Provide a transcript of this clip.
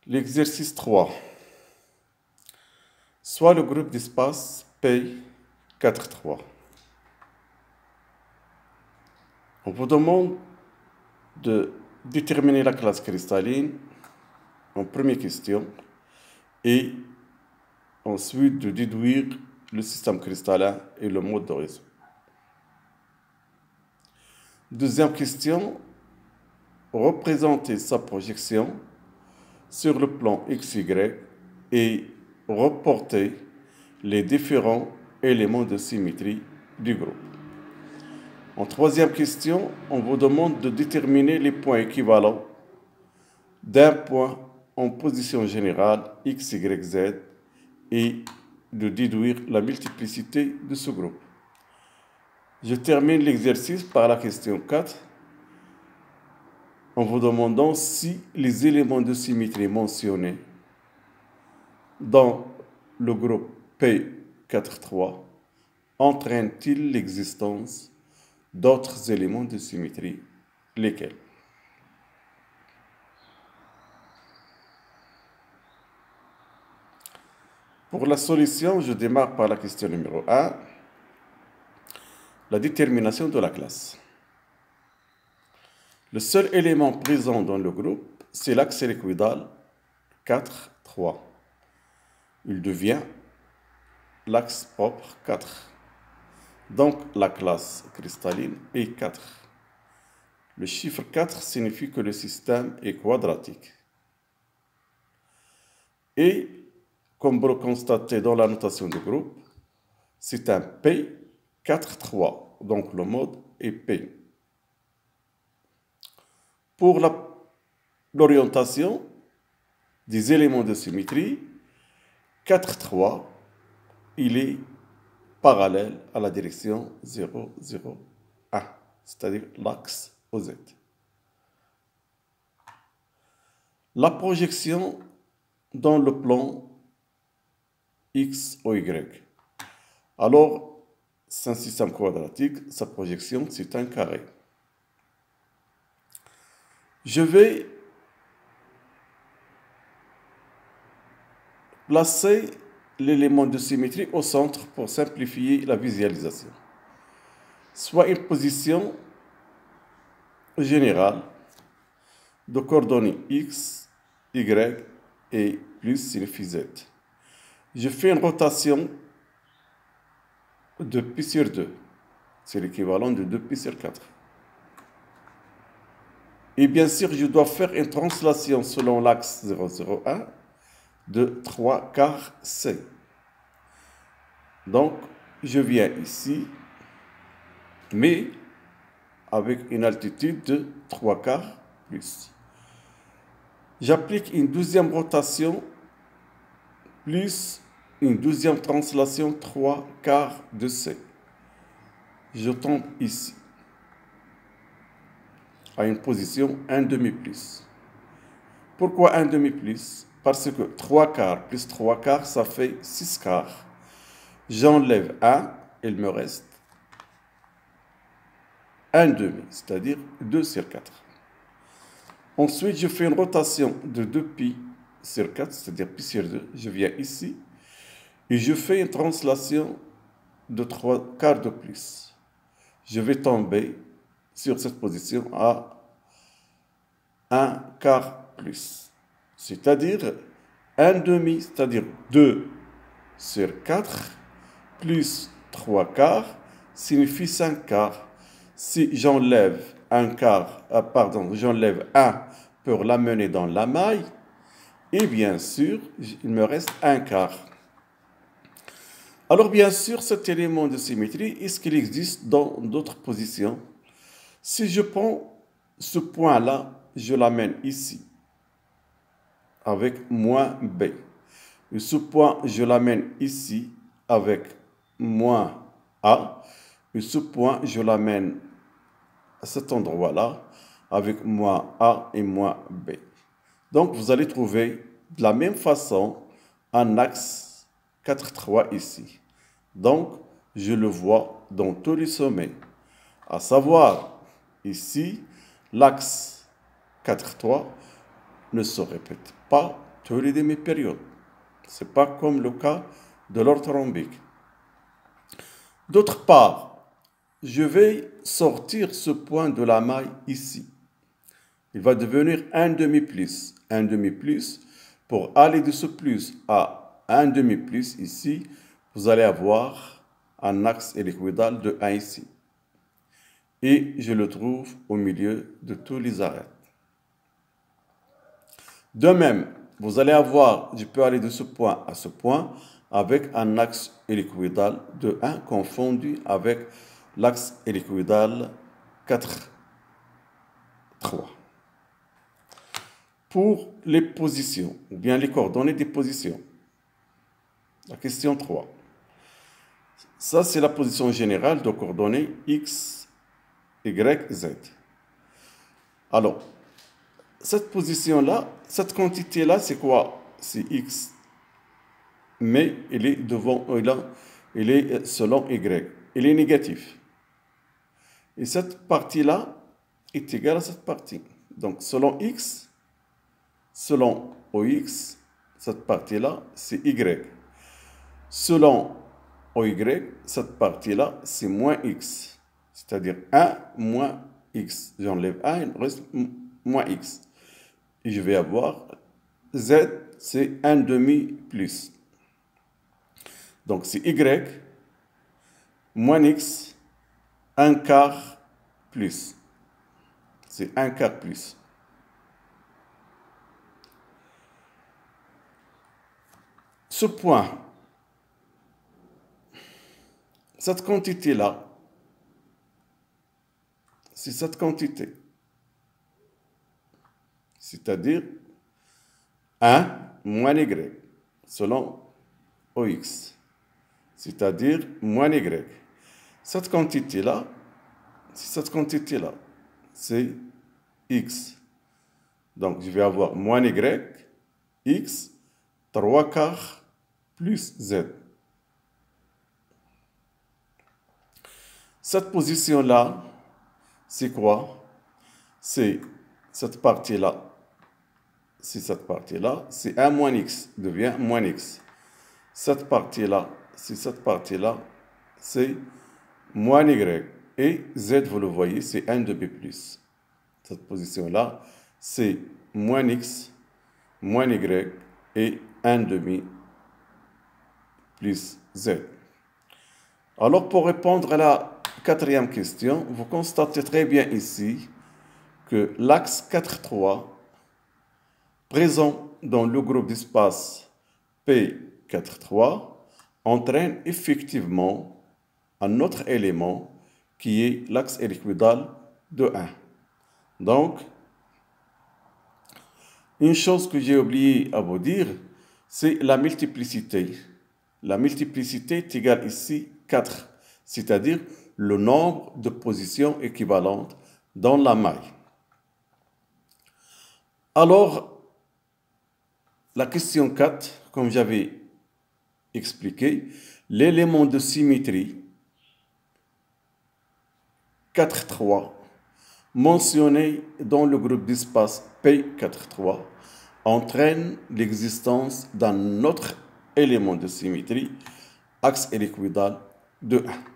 L'exercice 3. Soit le groupe d'espace P 4,3. On vous demande de déterminer la classe cristalline en première question et ensuite de déduire le système cristallin et le mode de réseau. Deuxième question, représenter sa projection sur le plan XY et reporter les différents éléments de symétrie du groupe. En troisième question, on vous demande de déterminer les points équivalents d'un point en position générale x, y, z et de déduire la multiplicité de ce groupe. Je termine l'exercice par la question 4 en vous demandant si les éléments de symétrie mentionnés dans le groupe P4,3 entraînent-ils l'existence d'autres éléments de symétrie, lesquels? Pour la solution, je démarre par la question numéro 1, la détermination de la classe. Le seul élément présent dans le groupe, c'est l'axe équivalent 4, 3. Il devient l'axe propre 4. Donc, la classe cristalline est 4. Le chiffre 4 signifie que le système est quadratique. Et, comme vous le constatez dans la notation du groupe, c'est un P 4, 3. Donc, le mode est P. Pour l'orientation des éléments de symétrie, 4, 3, il est parallèle à la direction 0, 0, 1, c'est-à-dire l'axe OZ. La projection dans le plan X ou Y. Alors, c'est un système quadratique, sa projection, c'est un carré. Je vais placer l'élément de symétrie au centre pour simplifier la visualisation. Soit une position générale de coordonnées x, y et plus signifie z. Je fais une rotation de pi sur 2. C'est l'équivalent de 2 pi sur 4. Et bien sûr, je dois faire une translation selon l'axe 0, 0, 1 de 3 quarts C. Donc, je viens ici, mais avec une altitude de 3 quarts plus. J'applique une deuxième rotation plus une deuxième translation 3 quarts de C. Je tombe ici, à une position 1 demi plus. Pourquoi 1 demi plus? Parce que 3 quarts plus 3 quarts, ça fait 6 quarts. J'enlève 1, il me reste 1 demi, c'est-à-dire 2 sur 4. Ensuite, je fais une rotation de 2 pi sur 4, c'est-à-dire pi sur 2. Je viens ici et je fais une translation de 3 quarts de plus. Je vais tomber sur cette position à 1 quart plus, c'est-à-dire 1 demi, c'est-à-dire 2 sur 4 plus 3 quarts signifie 5 quarts. Si j'enlève j'enlève 1 pour l'amener dans la maille, et bien sûr, il me reste 1 quart. Alors bien sûr, cet élément de symétrie, est-ce qu'il existe dans d'autres positions? Si je prends ce point-là, je l'amène ici, avec moins B. Et ce point, je l'amène ici, avec moins A. Et ce point, je l'amène à cet endroit-là, avec moins A et moins B. Donc, vous allez trouver de la même façon un axe 4,3 ici. Donc, je le vois dans tous les sommets. À savoir, ici, l'axe 4,3 ne se répète pas tous les demi-périodes. Ce n'est pas comme le cas de l'ordre rhombique. D'autre part, je vais sortir ce point de la maille ici. Il va devenir un demi plus. Un demi plus. Pour aller de ce plus à un demi plus ici, vous allez avoir un axe hélicoïdal de 1 ici. Et je le trouve au milieu de tous les arêtes. De même, vous allez avoir, je peux aller de ce point à ce point avec un axe hélicoïdal de 1 confondu avec l'axe hélicoïdal 4, 3. Pour les positions, ou bien les coordonnées des positions. La question 3. Ça, c'est la position générale de coordonnées x, y, z. Alors, cette position-là, cette quantité-là, c'est quoi? C'est x. Mais il est devant, il est selon y. Il est négatif. Et cette partie-là est égale à cette partie. Donc, selon x, selon OX, cette partie-là, c'est y. Selon OY, cette partie-là, c'est moins x. C'est-à-dire 1 moins x. J'enlève 1, il me reste moins x. Et je vais avoir z, c'est 1 demi plus. Donc, c'est y moins x, 1 quart plus. C'est 1 quart plus. Ce point, cette quantité-là, c'est cette quantité. C'est-à-dire 1 moins y, selon OX. C'est-à-dire moins y. Cette quantité-là, c'est x. Donc, je vais avoir moins y, x, 3 quarts plus z. Cette position-là, c'est quoi? C'est cette partie-là. C'est cette partie-là. C'est 1 moins x devient moins x. Cette partie-là, c'est cette partie-là. C'est moins y. Et z, vous le voyez, c'est 1 demi plus. Cette position-là, c'est moins x, moins y et 1 demi plus z. Alors, pour répondre à la quatrième question, vous constatez très bien ici que l'axe 4, 3, présent dans le groupe d'espace P4, 3, entraîne effectivement un autre élément qui est l'axe hélicoïdal de 1. Donc, une chose que j'ai oublié à vous dire, c'est la multiplicité. La multiplicité est égale ici 4, c'est-à-dire le nombre de positions équivalentes dans la maille. Alors, la question 4, comme j'avais expliqué, l'élément de symétrie 4, 3, mentionné dans le groupe d'espace P4, 3, entraîne l'existence d'un autre élément de symétrie, axe hélicoïdal de 1.